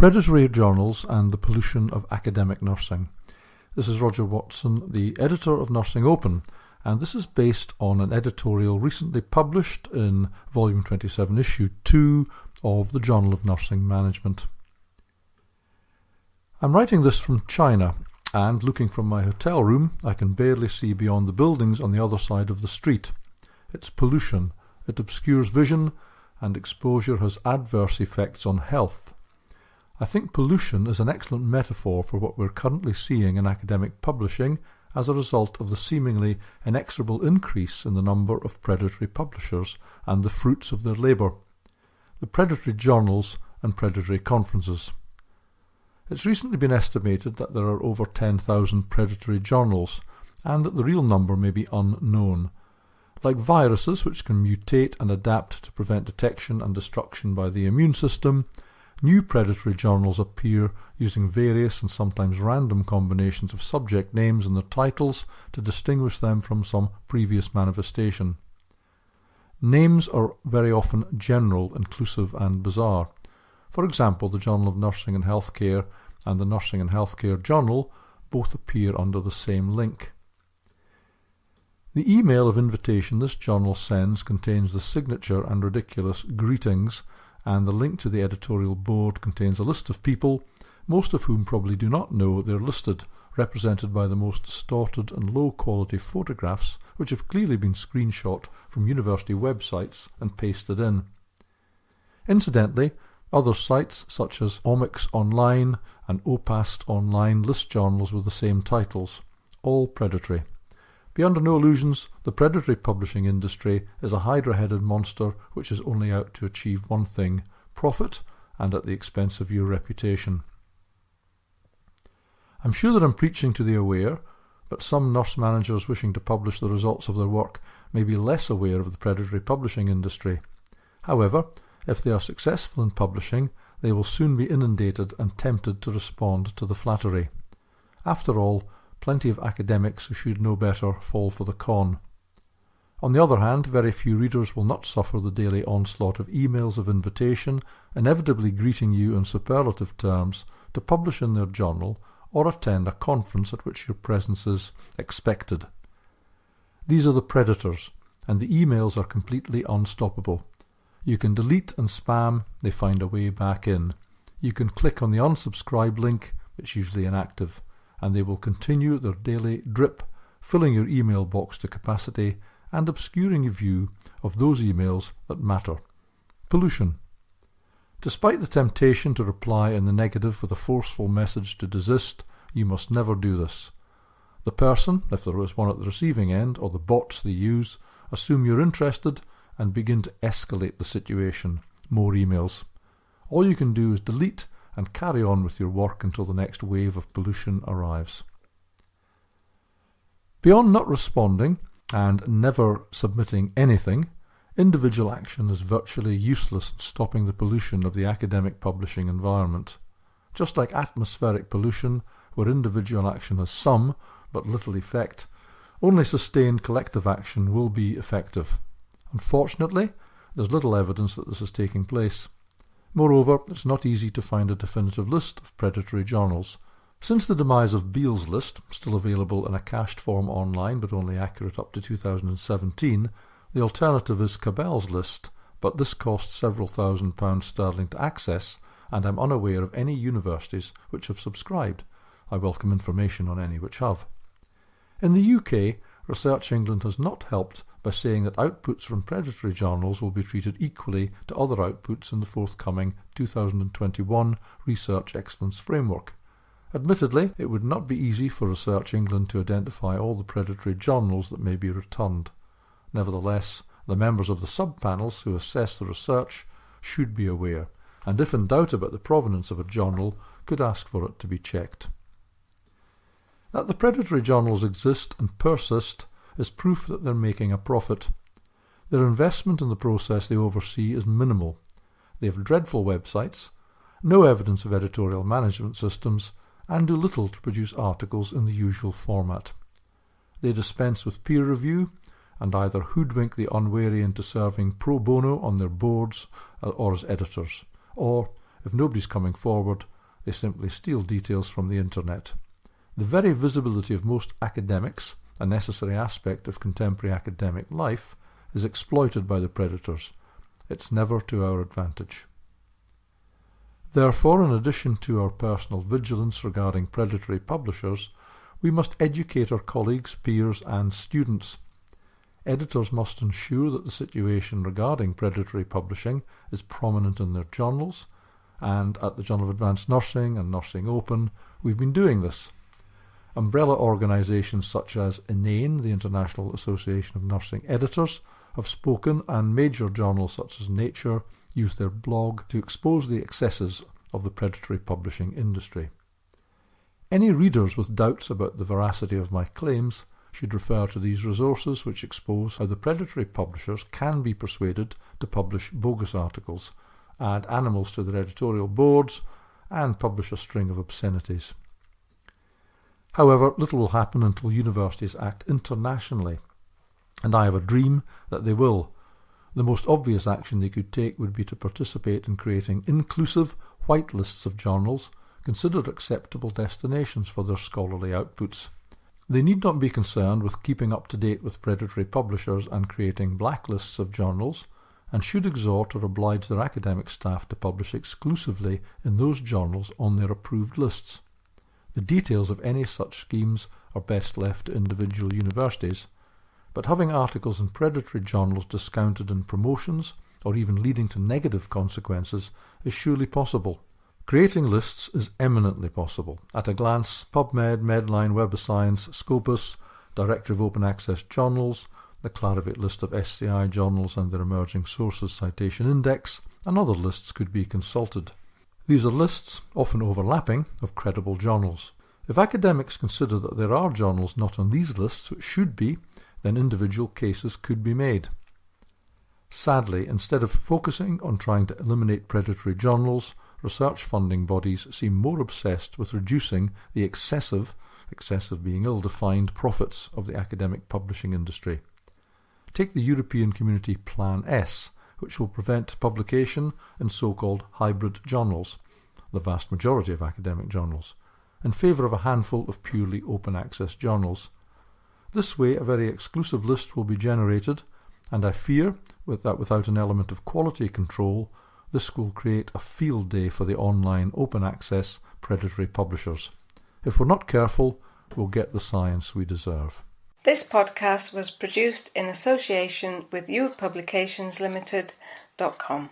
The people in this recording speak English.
Predatory journals and the pollution of academic nursing. This is Roger Watson, the editor of Nursing Open, and this is based on an editorial recently published in Volume 27, Issue 2 of the Journal of Nursing Management. I'm writing this from China, and looking from my hotel room, I can barely see beyond the buildings on the other side of the street. It's pollution. It obscures vision, and exposure has adverse effects on health. I think pollution is an excellent metaphor for what we're currently seeing in academic publishing as a result of the seemingly inexorable increase in the number of predatory publishers and the fruits of their labour, the predatory journals and predatory conferences. It's recently been estimated that there are over 10,000 predatory journals, and that the real number may be unknown. Like viruses which can mutate and adapt to prevent detection and destruction by the immune system, new predatory journals appear using various and sometimes random combinations of subject names in their titles to distinguish them from some previous manifestation. Names are very often general, inclusive and bizarre. For example, the Journal of Nursing and Healthcare and the Nursing and Healthcare Journal both appear under the same link. The email of invitation this journal sends contains the signature and ridiculous greetings, and the link to the editorial board contains a list of people, most of whom probably do not know they're listed, represented by the most distorted and low-quality photographs which have clearly been screenshot from university websites and pasted in. Incidentally, other sites such as Omics Online and Opast Online list journals with the same titles, all predatory. Be under no illusions, the predatory publishing industry is a hydra-headed monster which is only out to achieve one thing: profit, and at the expense of your reputation. I'm sure that I'm preaching to the aware, but some nurse managers wishing to publish the results of their work may be less aware of the predatory publishing industry. However, if they are successful in publishing, they will soon be inundated and tempted to respond to the flattery. After all, plenty of academics who should know better fall for the con. On the other hand, very few readers will not suffer the daily onslaught of emails of invitation, inevitably greeting you in superlative terms, to publish in their journal or attend a conference at which your presence is expected. These are the predators, and the emails are completely unstoppable. You can delete and spam, they find a way back in. You can click on the unsubscribe link, it's usually inactive, and they will continue their daily drip, filling your email box to capacity and obscuring your view of those emails that matter. Pollution. Despite the temptation to reply in the negative with a forceful message to desist, you must never do this. The person, if there is one at the receiving end, or the bots they use, assume you're interested and begin to escalate the situation. More emails. All you can do is delete and carry on with your work until the next wave of pollution arrives. Beyond not responding and never submitting anything, individual action is virtually useless in stopping the pollution of the academic publishing environment. Just like atmospheric pollution, where individual action has some, but little effect, only sustained collective action will be effective. Unfortunately, there's little evidence that this is taking place. Moreover, it's not easy to find a definitive list of predatory journals. Since the demise of Beale's list, still available in a cached form online but only accurate up to 2017, the alternative is Cabell's list, but this costs several £1,000s sterling to access, and I'm unaware of any universities which have subscribed. I welcome information on any which have. In the UK, Research England has not helped by saying that outputs from predatory journals will be treated equally to other outputs in the forthcoming 2021 Research Excellence Framework. Admittedly, it would not be easy for Research England to identify all the predatory journals that may be returned. Nevertheless, the members of the sub-panels who assess the research should be aware, and if in doubt about the provenance of a journal, could ask for it to be checked. That the predatory journals exist and persist is proof that they're making a profit. Their investment in the process they oversee is minimal. They have dreadful websites, no evidence of editorial management systems, and do little to produce articles in the usual format. They dispense with peer review, and either hoodwink the unwary into serving pro bono on their boards or as editors, or, If nobody's coming forward, they simply steal details from the internet. The very visibility of most academics, a necessary aspect of contemporary academic life, is exploited by the predators. It's never to our advantage. Therefore, in addition to our personal vigilance regarding predatory publishers, we must educate our colleagues, peers and students. Editors must ensure that the situation regarding predatory publishing is prominent in their journals, and at the Journal of Advanced Nursing and Nursing Open, we've been doing this. Umbrella organisations such as INANE, the International Association of Nursing Editors, have spoken, and major journals such as Nature use their blog to expose the excesses of the predatory publishing industry. Any readers with doubts about the veracity of my claims should refer to these resources, which expose how the predatory publishers can be persuaded to publish bogus articles, add animals to their editorial boards, and publish a string of obscenities. However, little will happen until universities act internationally, and I have a dream that they will. The most obvious action they could take would be to participate in creating inclusive white lists of journals considered acceptable destinations for their scholarly outputs. They need not be concerned with keeping up to date with predatory publishers and creating blacklists of journals, and should exhort or oblige their academic staff to publish exclusively in those journals on their approved lists. The details of any such schemes are best left to individual universities, but having articles in predatory journals discounted in promotions, or even leading to negative consequences, is surely possible. Creating lists is eminently possible. At a glance, PubMed, Medline, Web of Science, Scopus, Directory of Open Access Journals, the Clarivate list of SCI journals and their emerging sources citation index, and other lists could be consulted. These are lists, often overlapping, of credible journals. If academics consider that there are journals not on these lists which should be, then individual cases could be made. Sadly, instead of focusing on trying to eliminate predatory journals, research funding bodies seem more obsessed with reducing the excessive being ill-defined, profits of the academic publishing industry. Take the European Community Plan S, which will prevent publication in so-called hybrid journals, the vast majority of academic journals, in favour of a handful of purely open access journals. This way a very exclusive list will be generated, and I fear that without an element of quality control, this will create a field day for the online open access predatory publishers. If we're not careful, we'll get the science we deserve. This podcast was produced in association with youpublicationslimited.com.